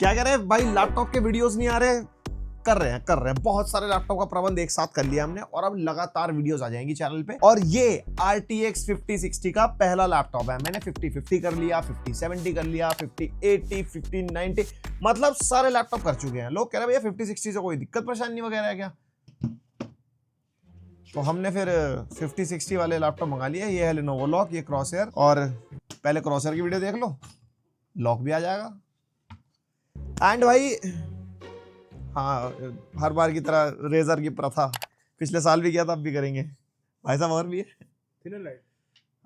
क्या कह रहे हैं भाई, लैपटॉप के वीडियोस नहीं आ रहे? कर रहे हैं बहुत सारे लैपटॉप का प्रबंध एक साथ कर लिया हमने और अब लगातार वीडियोस आ जाएंगी चैनल पे। और ये RTX 5060 का पहला लैपटॉप है। मैंने 5050 कर लिया, 5070 कर लिया, 5080, 5090, मतलब सारे लैपटॉप कर चुके हैं। लोग कह रहे हैं भैया 5060 से कोई दिक्कत परेशानी वगैरह है क्या? तो हमने फिर 5060 वाले लैपटॉप मंगा लिए। ये है Lenovo लॉक, ये क्रॉसहेयर, और पहले क्रॉसहेयर की वीडियो देख लो, लॉक भी आ जाएगा। एंड भाई हाँ, हर बार की तरह रेजर की प्रथा पिछले साल भी किया था, अब भी करेंगे भाई साहब। और भी है थिन एंड लाइट,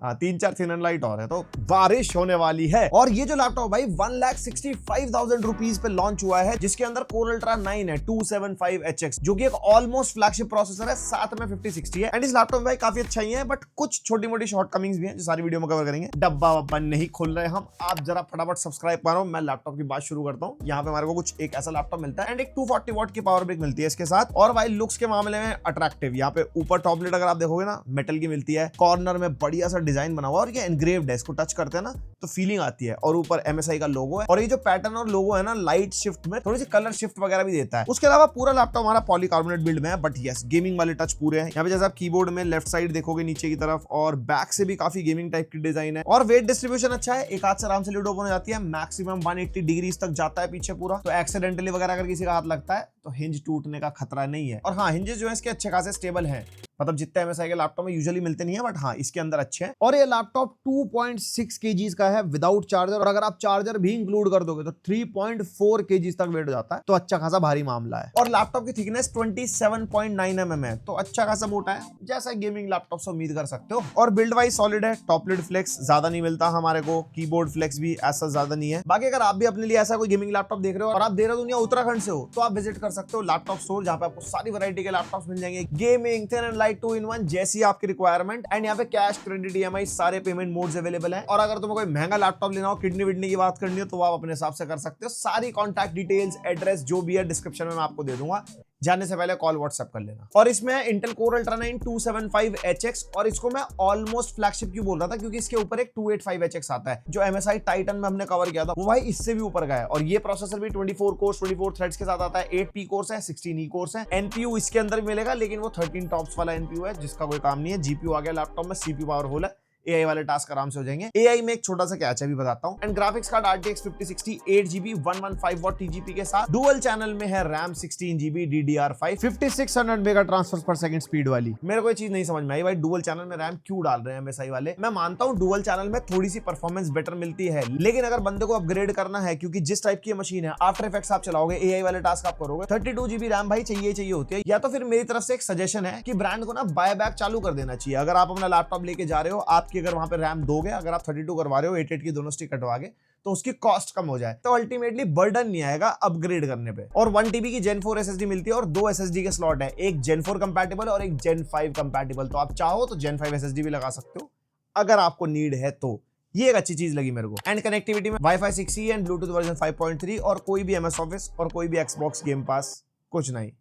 हाँ 3-4 थिन एंड लाइट और है। तो बारिश होने वाली है। और ये जो लैपटॉप भाई 1,65,000 रुपीज पे लॉन्च हुआ है, जिसके अंदर Core Ultra 9 है 275HX, जो कि एक ऑलमोस्ट फ्लैगशिप प्रोसेसर है, साथ में 5060 है। एंड इस लैपटॉप में भाई काफी अच्छा ही है, बट कुछ छोटी मोटी शॉर्टकमिंग्स भी हैं जो सारी वीडियो में कवर करेंगे। डब्बा वब्बा नहीं खोल रहे हम, आप जरा फटाफट सब्सक्राइब करो। मैं लैपटॉप की बात शुरू करता हूँ। यहाँ पे हमारे को कुछ एक ऐसा लैपटॉप मिलता है एंड एक 240 वॉट की पावर ब्रिक मिलती है इसके साथ। और भाई लुक्स के मामले में अट्रैक्टिव, यहाँ पे ऊपर टॉपलेट अगर आप देखोगे ना, मेटल की मिलती है, कॉर्नर में बढ़िया सा डिजाइन बना हुआ और ये एनग्रेव्ड है। इसको टच करते हैं ना तो फीलिंग आती है। और ऊपर MSI का लोगो है। और ये जो पैटर्न और लोगो है ना, लाइट शिफ्ट में थोड़ी सी कलर शिफ्ट वगैरह भी देता है। उसके अलावा पूरा लैपटॉप हमारा पॉलीकार्बोनेट बिल्ड में है, बट यस गेमिंग वाले टच पूरे हैं। यहाँ पे जैसे आप कीबोर्ड में लेफ्ट साइड देखोगे नीचे की तरफ, और बैक से भी काफी गेमिंग टाइप की डिजाइन है। और वेट डिस्ट्रीब्यूशन अच्छा है, एक हाथ से आराम से लीड ओपन हो जाती है। मैक्सिमम 180 डिग्रीज तक जाता है पीछे पूरा। तो एक्सीडेंटली वगैरह अगर किसी का हाथ लगता है तो हिंज टूटने का खतरा नहीं है। और हाँ, हिंजेस जो है इसके अच्छे खासे स्टेबल हैं, मतलब जितने MSI के लैपटॉप में यूजुअली मिलते नहीं है, बट हाँ इसके अंदर अच्छे हैं। और ये लैपटॉप 2.6 kg का है विदाउट चार्जर, और अगर आप चार्जर भी इंक्लूड कर दोगे तो 3.4 kg तक वेट हो जाता है। तो अच्छा खासा भारी मामला है। और लैपटॉप की थिकनेस 27.9 mm है, तो अच्छा खासा मोटा है, जैसा गेमिंग लैपटॉप से उम्मीद कर सकते हो। और बिल्ड वाइज सॉलिड है। टॉप लिड फ्लेक्स ज्यादा नहीं मिलता हमारे को, कीबोर्ड फ्लेक्स भी ऐसा ज्यादा नहीं है। बाकी अगर आप भी अपने लिए ऐसा कोई गेमिंग लैपटॉप देख रहे हो और आप देहरादून या उत्तराखंड से हो, तो आप विजिट कर सकते हो लैपटॉप स्टोर, जहां पे आपको सारी वैरायटी के लैपटॉप्स मिल जाएंगे, gaming, thin and light, 2-in-1, जैसी आपकी रिक्वायरमेंट। एंड यहाँ पे कैश, क्रेडिट, EMI सारे पेमेंट मोड्स अवेलेबल हैं। और अगर तुम्हें कोई महंगा लैपटॉप लेना हो, किडनी विडनी की बात करनी हो, तो आप अपने हिसाब से कर सकते हो। सारी कॉन्टैक्ट डिटेल्स, एड्रेस जो भी है डिस्क्रिप्शन में मैं आपको दे दूंगा, जाने से पहले कॉल व्हाट्सएप कर लेना। और इसमें है इंटेल Core Ultra 9 275HX, और इसको मैं ऑलमोस्ट फ्लैगशिप क्यों बोल रहा था, क्योंकि इसके ऊपर एक 285HX आता है, जो MSI टाइटन में हमने कवर किया था, वो भाई इससे भी ऊपर का है। और ये प्रोसेसर भी 24 कोर्स 24 थ्रेड्स के साथ आता है। 8 P कोर्स है, 16 E कोर्स है। NPU इसके अंदर भी मिलेगा, लेकिन वो 13 टॉप्स वाला NPU है, जिसका कोई काम नहीं है। GPU आ गया लैपटॉप में, CPU पावरफुल है, AI वाले टास्क आराम से हो जाएंगे। AI में एक छोटा सा कैच है भी बताता हूं। And graphics card RTX 5060 8GB 115 what TGP के साथ, डुअल चैनल में है, RAM 16GB DDR5, 5600 mega transfer पर सेकंड स्पीड वाली। मेरे को ये चीज नहीं समझ में आई भाई, डुअल चैनल में रैम क्यों डाल रहे हैं MSI वाले। मैं मानता हूं डुअल चैनल में थोड़ी सी परफॉर्मेंस बेटर मिलती है, लेकिन अगर बंदे को अपग्रेड करना है, क्योंकि जिस टाइप की मशीन है, आफ्टर इफेक्ट्स आप चलाओगे, AI वाले टास्क आप करोगे, 32GB रैम भाई चाहिए होती है। या तो फिर मेरी तरफ से एक सजेशन है कि ब्रांड को ना बाय बैक चालू कर देना चाहिए। अगर आप अपना लैपटॉप लेके जा रहे हो, आपकी अगर वहां पे रैम दोगे, अगर आप 32 करवा रहे हो, 88 की दोनों स्टिक कटवा के, तो उसकी कॉस्ट कम हो जाए, तो अल्टीमेटली बर्डन नहीं आएगा अपग्रेड करने पे। और 1 TB की Gen 4 SSD मिलती है, और 2 SSD के स्लॉट है, एक Gen 4 कंपैटिबल और एक Gen 5 कंपैटिबल। तो आप चाहो तो Gen 5 SSD भी लगा सकते हो अगर आपको नीड है तो। ये एक अच्छी चीज लगी मेरे को। एंड कनेक्टिविटी में Wi-Fi 6E and Bluetooth version 5.3, और कोई भी MS Office और कोई भी Xbox गेम पास कुछ नहीं,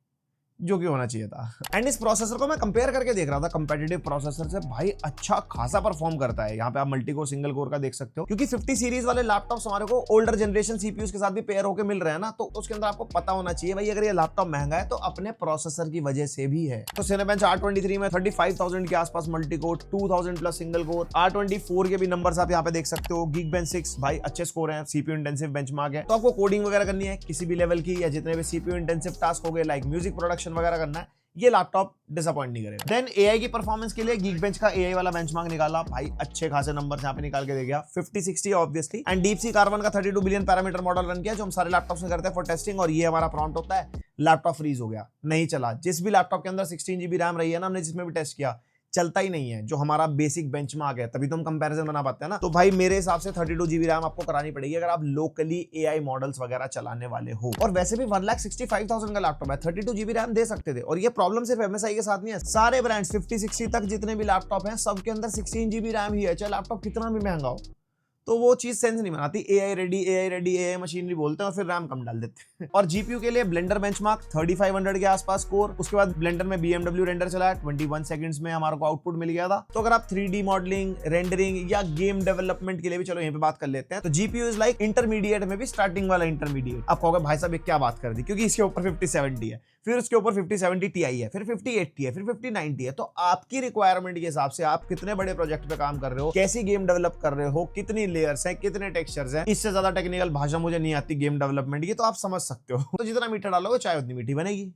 जो कि होना चाहिए था। एंड इस प्रोसेसर को मैं कंपेयर करके देख रहा था कंपेटिटिव प्रोसेसर से, भाई अच्छा खासा परफॉर्म करता है। यहाँ पे आप मल्टी कोर सिंगल कोर का देख सकते हो, क्योंकि 50 सीरीज वाले लैपटॉप्स हमारे को ओल्डर जनरेशन CPUs के साथ भी पेयर होकर मिल रहे हैं ना, तो उसके अंदर आपको पता होना चाहिए भाई, अगर ये लैपटॉप महंगा है तो अपने प्रोसेसर की वजह से भी है। तो Cinebench R23 में 35,000 के आसपास multi core, 2000 plus single core, R24 के भी नंबर्स आप यहाँ पे देख सकते हो। Geekbench 6 भाई अच्छे स्कोर हैं, CPU इंटेंसिव बेंचमार्क है। तो आपको कोडिंग वगैरह करनी है किसी भी लेवल की, या जितने भी CPU इंटेंसिव टास्क हो गए, लाइक म्यूजिक प्रोडक्शन वगैरह करना है, ये लैपटॉप डिसअपॉइंट नहीं करेगा। देन AI की परफॉर्मेंस के लिए Geekbench का AI वाला बेंचमार्क निकाला, भाई अच्छे खासे नंबर्स यहाँ पे निकाल के दे गया। 5060 ऑब्वियसली, एंड DeepSeek R1 का 32 बिलियन पैरामीटर मॉडल रन किया, जो हम सारे लैपटॉप्स में करते हैं फॉर टेस्टिंग। और ये हमारा प्रॉम्प्ट होता है, लैपटॉप फ्रीज हो गया, नहीं चला। जिस भी लैपटॉप के अंदर 16GB रैम रही है ना, हमने जिसमें भी टेस्ट किया, चलता ही नहीं है, जो हमारा बेसिक बेंचमार्क है, तभी तो हम कंपैरिजन बना पाते हैं ना। तो भाई मेरे हिसाब से 32GB रैम आपको करानी पड़ेगी अगर आप लोकली AI मॉडल्स वगैरह चलाने वाले हो। और वैसे भी 1,65,000 का लैपटॉप है, 32GB रैम दे सकते थे। और ये प्रॉब्लम सिर्फ MSI के साथ नहीं है, सारे ब्रांड्स 50-60 तक जितने भी लैपटॉप हैं, सबके अंदर 16GB रैम ही है, चाहे लैपटॉप कितना भी महंगा हो। तो वो चीज सेंस नहीं बनाती। एआई रेडी एआई मशीनरी बोलते हैं और फिर रैम कम डाल देते हैं। और जीपीयू के लिए ब्लेंडर बेंचमार्क 3500 के आसपास कोर, उसके बाद ब्लेंडर में BMW रेंडर चला है, 21 सेकंड्स में हमारे को आउटपुट मिल गया था। तो अगर आप 3D मॉडलिंग, रेंडरिंग या गेम डेवलपमेंट के लिए भी चलो यहीं पे बात कर लेते हैं, तो जीपीयू इज लाइक इंटरमीडिएट में भी स्टार्टिंग वाला इंटरमीडिएट। आप कहोगे भाई साहब क्या बात कर दी, क्योंकि इसके ऊपर 5070 है, फिर उसके ऊपर 5070 Ti है, फिर 5080 है, फिर 5090 है। तो आपकी रिक्वायरमेंट के हिसाब से आप कितने बड़े प्रोजेक्ट पे काम कर रहे हो, कैसी गेम डेवलप कर रहे हो, कितनी लेयर्स हैं, कितने टेक्सचर्स हैं, इससे ज्यादा टेक्निकल भाषा मुझे नहीं आती गेम डेवलपमेंट की, तो आप समझ सकते हो। तो जितना मीठा डालोगे चाय उतनी मीठी बनेगी,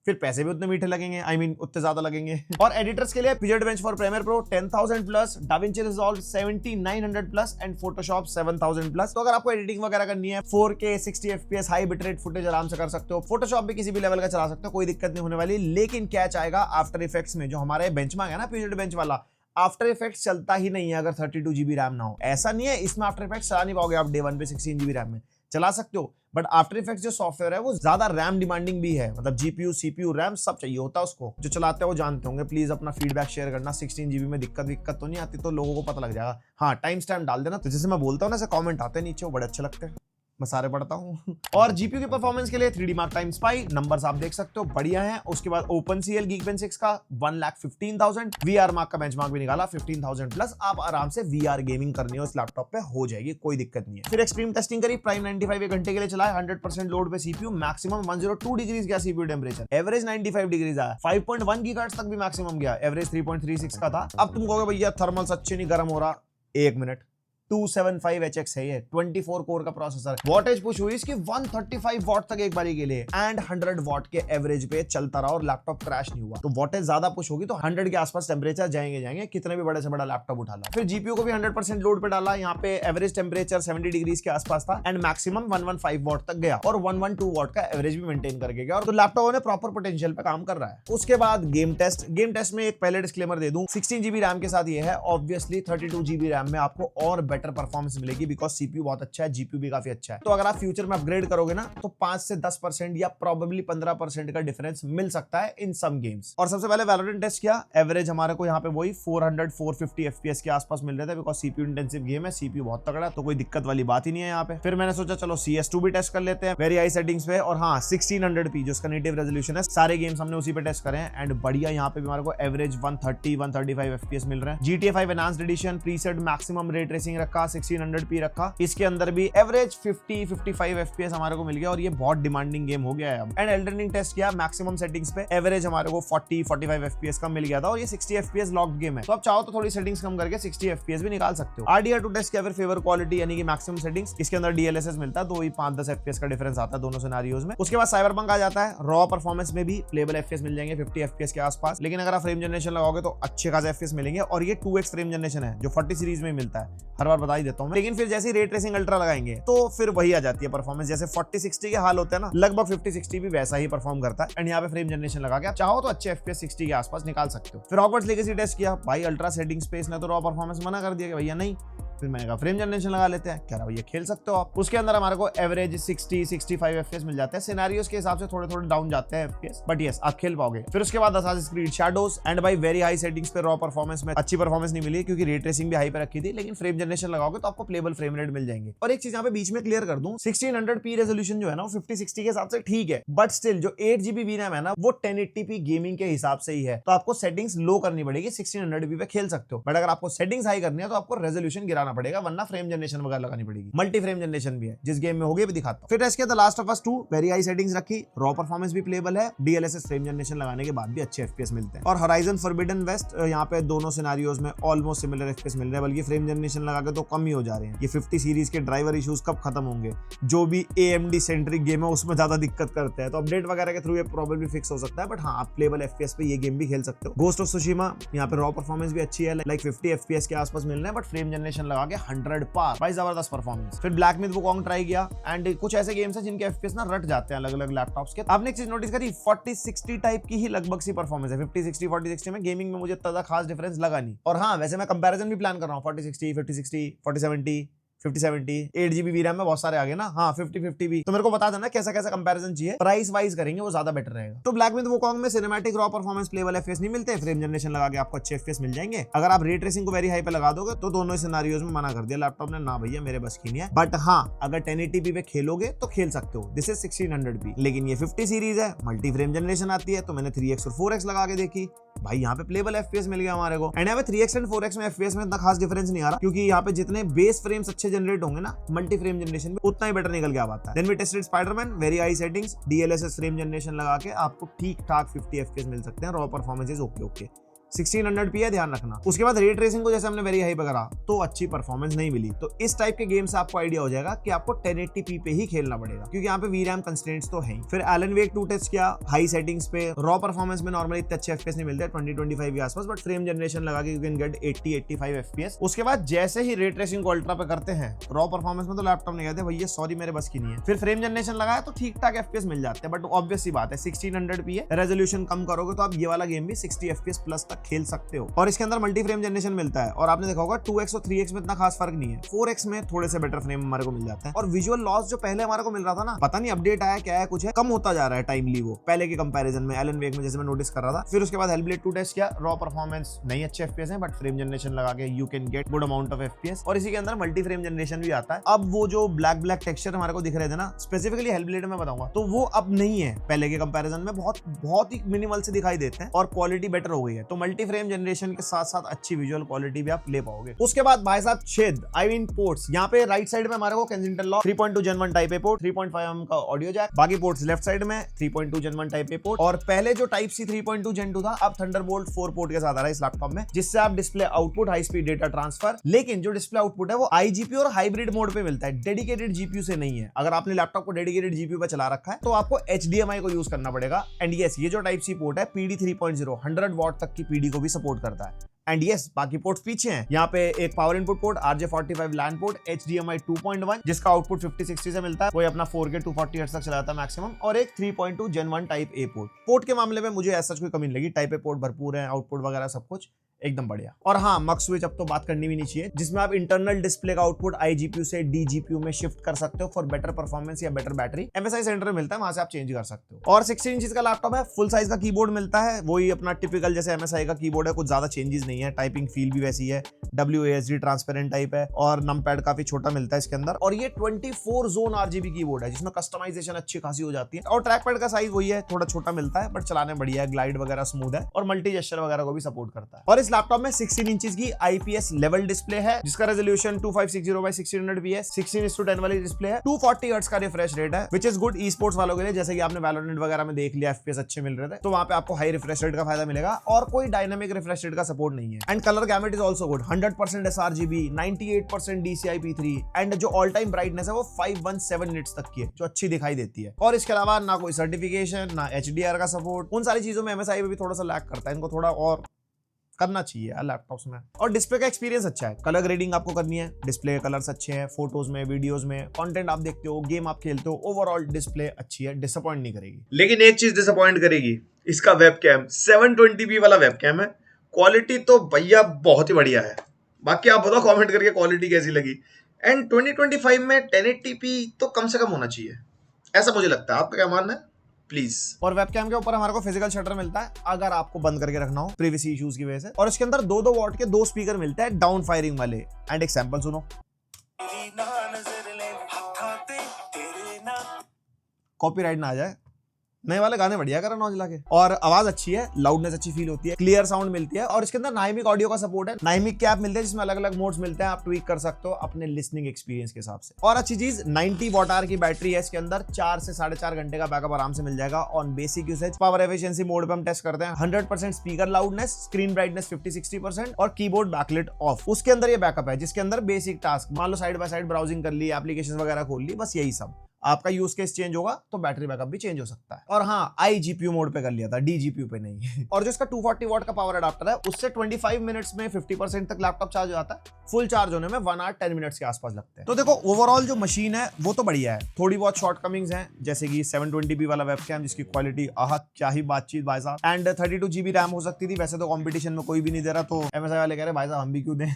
फिर पैसे भी उतने मीठे लगेंगे, उतने ज्यादा लगेंगे। और एडिटर्स के लिए Pixel Bench for Premiere Pro 10,000 plus, DaVinci Resolve 7900 plus and Photoshop 7000 plus. तो अगर आपको एडिटिंग वगैरह करनी है 4K 60 FPS high bitrate footage आराम से कर सकते हो। Photoshop भी किसी भी लेवल का चला सकते हो, कोई दिक्कत नहीं होने वाली। लेकिन क्या चाहेगा आफ्टर इफेक्ट्स में, जो हमारे बेंचमार्क है ना Pixel Bench वाला, आफ्टर इफेक्ट्स चलता ही नहीं है अगर 32 GB रैम ना हो। ऐसा नहीं है इसमें आफ्टर इफेक्ट्स चला नहीं पाओगे आप डे 1 पे 16 GB रैम में, चला सकते हो, बट आफ्टर इफेक्ट्स जो सॉफ्टवेयर है वो ज्यादा रैम डिमांडिंग भी है। मतलब जीपीयू सीपीयू रैम सब चाहिए होता है उसको। जो चलाते हैं वो जानते होंगे। प्लीज अपना फीडबैक शेयर करना, 16 GB में दिक्कत तो नहीं आती, तो लोगों को पता लग जाएगा। हाँ, टाइम स्टैम्प डाल देना, तो जैसे मैं बोलता हूँ ना, ऐसे कमेंट आते हैं नीचे, वो बड़े अच्छे लगते हैं, मैं सारे पढ़ता हूँ। और जीपीयू की परफॉर्मेंस के लिए 3D Mark Time Spy numbers आप देख सकते हो, बढ़िया है। उसके बाद OpenCL Geekbench 6 का 1,15,000, VR Mark का बेंचमार्क भी निकाला 15,000 प्लस। आप आराम से VR गेमिंग करनी हो इस लैपटॉप पे, हो जाएगी, कोई दिक्कत नहीं है। फिर एक्सट्रीम टेस्टिंग करी, प्राइम 95 एक घंटे के लिए चला, 100% लोड पे सीपीयू, मैक्सिमम 102 डिग्रीज गया सीपीयू टेम्परेचर, एवरेज 95 डिग्रीज आया, 5.1 गीगाहर्ट्ज तक भी मैक्सिमम गया, एवरेज 3.36 का था। अब तुम कहोगे भैया थर्मल्स अच्छे नहीं, गर्म हो रहा, एक मिनट, 275HX है ये, 24 कोर का प्रोसेसर। वॉटेज पुश हुई इसकी 135 वॉट तक एक बारी के लिए, एंड 100 वॉट के एवरेज पे चलता रहा और लैपटॉप क्रैश नहीं हुआ। तो वॉटेज ज्यादा पुश होगी तो 100 के आसपास टेम्परेचर जाएंगे, कितने भी बड़े से बड़ा लैपटॉप उठा ला। फिर जीपीयू को भी 100% लोड पे डाला, यहाँ पे एवरेज टेम्परेचर 70 डिग्रीज के आसपास था, एंड मैक्सिमम 115 वॉट तक गया, और 112 वॉट का एवरेज भी मेंटेन करके गया। और तो लैपटॉप ने प्रॉपर पोटेंशियल पे काम कर रहा है। उसके बाद गेम टेस्ट में एक पहले डिस्क्लेमर दे दूं, 16 GB रैम के साथ ये है, ऑब्वियसली 32 GB रैम में आपको और बेटर परफॉर्मेंस मिलेगी, बिकॉज सीपीयू बहुत अच्छा है, जीपीयू भी काफी अच्छा है। तो अगर आप फ्यूचर में अपग्रेड करोगे ना, तो 5 से 10% या प्रोबेबली 15% का डिफरेंस मिल सकता है इन सम गेम्स। और सबसे पहले वैलोरेंट टेस्ट किया, एवरेज हमारे को यहाँ पे वही 400-450 FPS के आसपास मिल रहे थे, बिकॉज सीपीयू इंटेंसिव गेम है, सीपीयू बहुत तगड़ा है, तो कोई दिक्कत वाली बात ही नहीं है यहाँ पे। फिर मैंने सोचा चलो CS2 भी टेस्ट कर लेते हैं वेरी हाई सेटिंग्स पे, और हाँ 1600p जो उसका नेटिव रेजोल्यूशन है, सारे गेम्स हमने उसी पे टेस्ट करे हैं, एंड बढ़िया यहाँ पे भी हमारे को एवरेज 130-135 FPS मिल रहे हैं। GTA 5 enhanced edition, preset maximum ray tracing रखा, 1600p रखा, इसके अंदर भी एवरेज 50-55 FPS हमारे को मिल गया, और ये बहुत डिमांडिंग गेम हो गया है अब। एंड एल्डन रिंग टेस्ट किया मैक्सिमम सेटिंग्स पे, एवरेज हमारे को 40-45 FPS का मिल गया था, और ये 60 FPS लॉक्ड गेम है, तो आप चाहो तो थोड़ी सेटिंग्स कम करके 60 FPS भी निकाल सकते हो। RDR2 टेस्ट किया, फिर फेवर क्वालिटी यानी कि मैक्सिमम सेटिंग्स, इसके अंदर DLSS मिलता है, तो वही 5-10 FPS का डिफरेंस आता है दोनों सिनेरियोज में। उसके बाद साइबरपंक आ जाता है, रॉ परफॉर्मेंस में भी प्लेबल FPS मिल जाएंगे 50 FPS के आसपास, लेकिन अगर आप फ्रेम जनरेशन लगाओगे तो अच्छे खासे FPS मिलेंगे, और ये 2x फ्रेम जनरेशन है जो 40 सीरीज में मिलता है, हर बार बता ही देता हूं मैं। लेकिन फिर जैसे रे ट्रेसिंग अल्ट्रा लगाएंगे तो फिर वही आ जाती है परफॉर्मेंस, जैसे 40-60 के हाल होते हैं ना, लगभग 50-60 भी वैसा ही परफॉर्म करता है। एंड यहाँ पे फ्रेम जनरेशन लगा के आप चाहो तो अच्छे FPS 60 के आसपास निकाल सकते हो। फिर हॉगवर्ट्स लेगेसी टेस्ट किया, भाई अल्ट्रा सेटिंग्स पे इसने तो रॉ परफॉर्मेंस मना कर दिया कि भैया नहीं, फिर मैंने कहा फ्रेम जनरेशन लगा लेते हैं, कह रहा भैया खेल सकते हो आप। उसके अंदर हमारे को एवरेज 60-65 FPS मिल जाते हैं, सिनेरियोस के हिसाब से थोड़े डाउन जाते हैं FPS, बट यस आप खेल पाओगे। फिर उसके बाद असासिन्स क्रीड शैडोज, एंड भाई वेरी हाई सेटिंग्स पे रॉ परफॉर्मेंस में अच्छी परफॉर्मेंस नहीं मिली, क्योंकि रे ट्रेसिंग भी हाई पे रखी थी, लेकिन फ्रेम जनरेशन लगाओगे तो आपको प्लेबल फ्रेम रेट मिल जाएंगे। और एक चीज यहाँ पे बीच में क्लियर कर दूं, 1600p रेजोल्यूशन जो है ना, वो 50-60 के हिसाब से ठीक है, बट स्टिल जो 8 GB VRAM है ना, वो 1080p गेमिंग के हिसाब से ही है, तो आपको सेटिंग्स लो करनी पड़ेगी, 1600p पे खेल सकते हो, बट अगर आपको सेटिंग्स हाई करनी है तो आपको रेजोल्यूशन गिराना पड़ेगा, वरना फ्रेम जनरेशन वगैरह लगानी पड़ेगी। मल्टी फ्रेम जनरेशन भी है, जिस गेम में होगी भी दिखाता हूं। फिर टेस्ट किया the last of us 2, very high settings रखी, रॉ परफॉर्मेंस भी प्लेबल है, DLSS फ्रेम जनरेशन लगाने के बाद भी अच्छे FPS मिलते हैं। और होराइजन फॉरबिडन वेस्ट, यहाँ पे दोनों सिनेरियोज में ऑलमोस्ट सिमिलर FPS मिल रहे हैं, बल्कि फ्रेम जनरेशन लगा के तो कम ही हो जा रहे हैं। ये 50 सीरीज के ड्राइवर इश्यूज कब खत्म होंगे, जो भी AMD सेंट्रिक गेम है उसमें ज्यादा दिक्कत करते हैं, तो अपडेट वगैरह के थ्रू ये प्रॉब्लम भी फिक्स हो सकता है, बट हाँ आप प्लेबल FPS पे ये गेम भी खेल सकते हो। गोस्ट ऑफ सुशिमा, यहाँ पे रॉ परफॉर्मेंस भी अच्छी है, लाइक 50 FPS के आसपास मिल रहे हैं, बट फ्रेम जनरेशन लगा के 100 पार, भाई जबरदस्त परफॉर्मेंस। फिर ब्लैक मिथ वुकोंग ट्राई किया, एंड कुछ ऐसे गेम्स हैं जिनके FPS ना रट जाते हैं अलग अलग लैपटॉप्स के। आपने एक चीज नोटिस करी, 40-60 टाइप की ही लगभग सी परफॉर्मेंस है, 50-60 40-60 में गेमिंग में मुझे ज्यादा खास डिफरेंस लगा नहीं। और हाँ वैसे मैं कंपैरिजन भी प्लान कर रहा हूँ 40-60 50-60 40-70 5070 8GB VRAM में बहुत सारे आ गए ना। हाँ 5050 भी। तो मेरे को बता देना कैसा कैसा कंपैरिजन चाहिए, प्राइस वाइज करेंगे वो ज्यादा बेटर रहेगा। तो ब्लैक विद वुकोंग में cinematic raw performance payable FPS नहीं मिलते, फ्रेम जनरेशन लगा के आपको अच्छे एफपीएस मिल जाएंगे। अगर आप रे ट्रेसिंग को वेरी हाई पे लगा दोगे तो दोनों सिनेरियोज में मना कर दिया लैपटॉप ने, ना भैया मेरे बस की नहीं है। बट हाँ अगर 1080p पे खेलोगे तो खेल सकते हो, दिस इज 1600p। लेकिन ये 50 सीरीज है, मल्टी फ्रेम जनरेशन आती है, तो मैंने 3x और 4x लगा के देखी भाई, यहाँ पे प्लेबल एफपीएस मिल गया हमारे को। एंड यहाँ पे 3x एंड 4x में एफपीएस में इतना खास डिफरेंस नहीं आ रहा, क्योंकि यहाँ पे जितने बेस फ्रेम्स अच्छे जनरेट होंगे ना मल्टी फ्रेम जनरेशन में, उतना ही बेटर निकल के आता है। Then we tested Spiderman, very high settings, DLSS frame generation लगा के आपको ठीक ठाक 50 एफपीएस मिल सकते हैं, रॉ परफॉर्मेंस ओके 1600p है, ध्यान रखना। उसके बाद रे ट्रेसिंग को जैसे हमने वेरी हाई पे करा तो अच्छी परफॉर्मेंस नहीं मिली। तो इस टाइप के गेम से आपको आइडिया हो जाएगा कि आपको 1080p पे ही खेलना पड़ेगा, क्योंकि यहाँ पे VRAM कंस्ट्रेंट्स तो हैं। फिर एलन वेक 2 टेस्ट किया हाई सेटिंग्स पे, रॉ परफॉर्मेंस में नॉर्मली इतने अच्छे एफपीएस नहीं मिलते, 20-25 के आसपास, बट फ्रेम जनरेशन लगा के यू कैन गेट 80-85 एफपीएस। उसके बाद जैसे ही रे ट्रेसिंग को अल्ट्रा पे करते हैं, रॉ परफॉर्मेंस में तो लैपटॉप नहीं कहते भैया सॉरी मेरे बस की नहीं है। फिर फ्रेम जनरेशन लगाया तो ठीक ठाक एफपीएस मिल जाते हैं, बट ऑब्वियस सी बात है 1600p है, रेजोल्यूशन कम करोगे तो आप ये वाला गेम भी 60 एफपीएस प्लस तक खेल सकते हो। और इसके अंदर मल्टी फ्रेम जनरेशन मिलता है, और आपने देखा होगा 2x और 3x में इतना खास फर्क नहीं है, 4x में थोड़े से बेटर फ्रेम हमारे को मिल जाता है। और विजुअल लॉस जो पहले हमारे को मिल रहा था ना, पता नहीं अपडेट आया क्या है, कुछ है, कम होता जा रहा है टाइमली वो पहले के कंपैरिजन में, एलन वेक में जैसे मैं नोटिस कर रहा था। फिर उसके बाद हेलब्लेड 2 टेस्ट किया, रॉ परफॉर्मेंस नहीं अच्छे एफपीएस है, बट फ्रेम जनरेशन लगा के you can get good amount of FPS. और इसी के अंदर मल्टी फ्रेम जनरेशन भी आता है। अब वो जो ब्लैक टेक्सचर हमारे को दिख रहे थे ना, स्पेसिफिकली हेलब्लेड में बताऊंगा, तो वो अब नहीं है पहले के कंपैरिजन में, बहुत ही मिनिमल से दिखाई देते हैं और क्वालिटी बेटर हो गई है। तो मल्टी फ्रेम जनरेशन के साथ साथ अच्छी विजुअल क्वालिटी भी आप ले पाओगे। उसके बाद भाई साहब छेद, आई मीन पोर्ट्स, यहाँ पे राइट साइड में हमारे को Kensington lock 3.2 Gen 1 type A port, 3.5mm का ऑडियो जैक, बाकी पोर्ट्स लेफ्ट साइड में 3.2 Gen 1 टाइप ए पोर्ट। और पहले जो टाइप सी 3.2 Gen 2 था, अब थंडरबोल्ट 4 पोर्ट के साथ आ रहा है इस लैपटॉप में, जिससे आप display output, high speed data transfer, लेकिन जो डिस्प्ले आउटपुट है वो IGPU और हाइब्रिड मोड पे मिलता है, डेडिकेटेड GPU से नहीं है। अगर आपने लैपटॉप को डेडिकेटेड GPU पे चला रखा है तो आपको HDMI को यूज करना पड़ेगा। एंड यस, ये जो टाइप सी पोर्ट है PD 3.0 100 वॉट तक की PD को भी सपोर्ट करता है। एंड यस, बाकी पोर्ट्स पीछे हैं। यहाँ पे एक power input port, RJ45 LAN port, HDMI 2.1 जिसका आउटपुट 5060 से मिलता है, वो अपना 4K 240 हर्ट्ज तक चलाता है मैक्सिमम, और एक 3.2 Gen 1 type A port. Port के मामले में मुझे ऐसा कोई कमी नहीं लगी, टाइप ए पोर्ट भरपूर है, आउटपुट वगैरह सब कुछ एकदम बढ़िया। और हाँ, मक्स स्विच अब तो बात करनी भी नहीं चाहिए, जिसमें आप इंटरनल डिस्प्ले का आउटपुट IGPU से DGPU में शिफ्ट कर सकते हो फॉर बेटर परफॉर्मेंस या बेटर बैटरी। MSI सेंटर में मिलता है, वहां से आप चेंज कर सकते हो। और 16 इंच का लैपटॉप है, फुल साइज का कीबोर्ड मिलता है, वही अपना टिपिकल जैसे MSI का कीबोर्ड है, कुछ ज्यादा चेंजेस नहीं है, टाइपिंग फील भी वैसी है, WASD ट्रांसपेरेंट टाइप है, और नमपैड काफी छोटा मिलता है इसके अंदर। और ये 24 जोन RGB कीबोर्ड है, जिसमें कस्टमाइजेशन अच्छी खासी हो जाती है। और ट्रैक पैड का साइज वही है, थोड़ा छोटा मिलता है, बट चलाने बढ़िया है, ग्लाइड वगैरह स्मूथ है, और मल्टी जेस्चर वगैरह को भी सपोर्ट करता है। और इस लैपटॉप में 16 इंचेस की IPS लेवल डिस्प्ले है, जिसका रेजोल्यूशन 2560x1600p है, 16:10 वाली डिस्प्ले है, 240 हर्ट्ज का रिफ्रेश रेट है, which is good e sports वालों के लिए। जैसे कि आपने वैलोरेंट वगैरह में देख लिया, FPS अच्छे मिल रहे थे, तो वहां पे आपको हाई रिफ्रेश रेट का फायदा मिलेगा। और कोई डायनामिक रिफ्रेश रेट का सपोर्ट नहीं है। And colour gamete is also good, 100% sRGB, 98% DCI-P3, and जो ऑल टाइम ब्राइटनेस है वो 517 निट्स तक की है, जो अच्छी दिखाई देती है। और इसके अलावा ना कोई सर्टिफिकेशन, ना HDR का सपोर्ट, उन सारी चीजों में MSI भी थोड़ा सा लैक करता है, इनको थोड़ा और करना चाहिए लैपटॉप्स में। और डिस्प्ले का एक्सपीरियंस अच्छा है, कलर ग्रेडिंग आपको करनी है, डिस्प्ले कलर्स अच्छे हैं, फोटोज में, वीडियोस में, कंटेंट आप देखते हो, गेम आप खेलते हो, ओवरऑल डिस्प्ले अच्छी है, डिसअपॉइंट नहीं करेगी। लेकिन एक चीज डिसअपॉइंट करेगी, इसका वेबकैम 720p वाला वेबकैम है, क्वालिटी तो भैया बहुत ही बढ़िया है। बाकी आप बताओ कमेंट करके क्वालिटी कैसी लगी। एंड 2025 में 1080p तो कम से कम होना चाहिए, ऐसा मुझे लगता है। आपका क्या मानना है प्लीज? और वेबकैम के ऊपर हमारे को फिजिकल शटर मिलता है, अगर आपको बंद करके रखना हो प्रीवियसी इश्यूज की वजह से। और इसके अंदर 2-2 वॉट के 2 स्पीकर मिलते हैं डाउन फायरिंग वाले। एंड एक सैंपल सुनो, कॉपीराइट ना आ जाए, नए वाले गाने बढ़िया करा नौजला के। और आवाज अच्छी है, लाउडनेस अच्छी फील होती है, क्लियर साउंड मिलती है। और इसके अंदर नाइमिक ऑडियो का सपोर्ट है, नाइमिक के ऐप मिलते हैं जिसमें अलग अलग मोड्स मिलते हैं, आप ट्वीक कर सकते हो अपने लिसनिंग एक्सपीरियंस के हिसाब से। और अच्छी चीज 90 Wh की बैटरी है इसके अंदर, 4 से 4.5 घंटे का बैकअप आराम से मिल जाएगा on basic usage. Power efficiency mode पे हम टेस्ट करते हैं, 100% स्पीकर लाउडनेस, स्क्रीन ब्राइटनेस 50-60% और कीबोर्ड बैकलिट ऑफ। उसके अंदर ये बैकअप है जिसके अंदर बेसिक टास्क, मान लो साइड बाय साइड ब्राउजिंग कर ली, एप्लीकेशन वगैरह खोल ली, बस यही सब। आपका यूज केस चेंज होगा तो बैटरी बैकअप भी चेंज हो सकता है। और हाँ, आई जीपीयू मोड पे कर लिया था, डी जीपीयू पे नहीं। और जो इसका 240 वॉट का पावर अडाप्टर है उससे 25 मिनट्स में 50% तक लैपटॉप चार्ज हो जाता है। फुल चार्ज होने में 1 आवर 10 मिनट्स के आसपास लगते हैं। तो देखो ओवरऑल जो मशीन है वो तो बढ़िया है, थोड़ी बहुत शॉर्टकमिंग्स हैं जैसे कि 720p वाला वेबकैम जिसकी क्वालिटी आह क्या ही बातचीत भाई साहब, एंड 32GB रैम हो सकती थी। वैसे तो कंपटीशन में कोई भी नहीं दे रहा, तो MSI वाले कह रहे भाई साहब हम भी क्यों दें।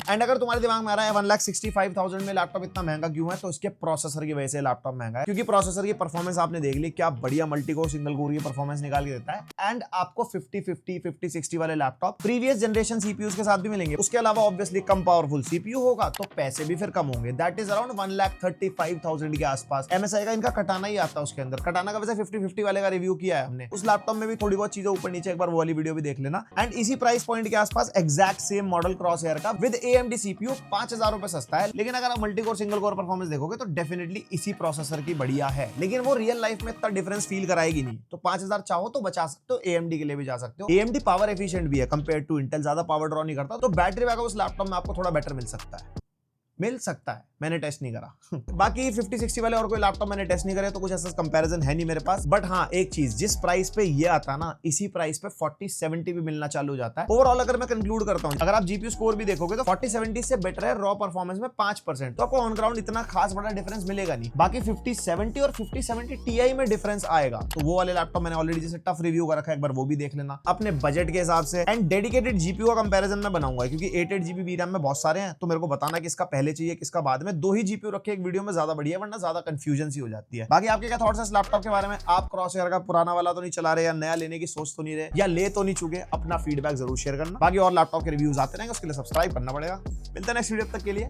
एंड अगर तुम्हारे दिमाग में आ रहा है 1,65,000 में लैपटॉप इतना महंगा क्यों है, तो इसके प्रोसेसर की वजह से लैपटॉप महंगा है, क्योंकि प्रोसेसर की परफॉर्मेंस आपने देख ली, क्या बढ़िया मल्टी कोर सिंगल कोर की परफॉर्मेंस निकाल के देता है। एंड आपको 50-50 50-60 वाले लैपटॉप प्रीवियस जनरेशन सीपीयूज के साथ भी मिलेंगे। उसके अलावा ऑब्वियसली कम पावरफुल सीपीयू होगा तो पैसे भी फिर कम होंगे। दैट इज अराउंड 1,35,000 के आसपास। MSI का इनका कटाना ही आता है उसके अंदर। कटाना का वैसे 50-50 वाले का रिव्यू किया है हमने, उस लैपटॉप में भी थोड़ी बहुत चीजें ऊपर नीचे, एक बार वो वाली वीडियो भी देख लेना। एंड इसी प्राइस पॉइंट के आसपास exact same model crosshair का विद AMD सीपीयू 5,000 रुपए सस्ता है। लेकिन अगर आप multi core single core performance देखोगे तो डेफिनेटली इसी प्रोसेसर की बढ़िया है, लेकिन वो रियल लाइफ में इतना डिफरेंस फील कराएगी नहीं। तो 5,000 चाहो तो बचा सकते हो, AMD के लिए भी जा सकते हो। AMD पावर एफिशिएंट भी है कंपेयर टू इंटेल, ज्यादा पावर ड्रॉ नहीं करता, तो बैटरी बैकअप उस लैपटॉप में आपको थोड़ा बेटर मिल सकता है। मैंने टेस्ट नहीं करा। बाकी 50-60 वाले और कोई लैपटॉप मैंने टेस्ट नहीं करे, तो कुछ ऐसा कंपैरिजन है नहीं मेरे पास। बट हाँ एक चीज, जिस प्राइस पे ये आता ना, इसी प्राइस पे 4070 भी मिलना चालू हो जाता है। ओवरऑल अगर मैं कंक्लूड करता हूँ, अगर आप जीपीयू स्कोर भी देखोगे तो 4070 से बेटर है रॉ परफॉर्मेंस में 5%, तो आपको ऑन ग्राउंड इतना खास बड़ा डिफरेंस मिलेगा नहीं। बाकी 5070 और 5070 Ti में डिफरेंस आएगा, तो वो वाले लैपटॉप मैंने ऑलरेडी जैसे टफ रिव्यू कर रखा है, एक बार वो भी देख लेना अपने बजट के हिसाब से। एंड डेडिकेटेड जीपीयू का कंपैरिजन में बनाऊंगा, क्योंकि 8-8 GB RAM में बहुत सारे हैं, तो मेरे को बताना किसका पहले चाहिए किसका बाद में। 2 ही जीपीयू रखे एक वीडियो में ज्यादा बढ़िया है, वरना ज्यादा कंफ्यूजन सी हो जाती है। बाकी आपके क्या थॉट्स हैं इस लैपटॉप के बारे में? आप क्रॉसहेयर का पुराना वाला तो नहीं चला रहे, या नया लेने की सोच तो नहीं रहे, या ले तो नहीं चुके? अपना फीडबैक जरूर शेयर करना। बाकी और लैपटॉप के रिव्यूज आते रहेंगे, उसके लिए सब्सक्राइब करना पड़ेगा। मिलते हैं नेक्स्ट वीडियो, तक के लिए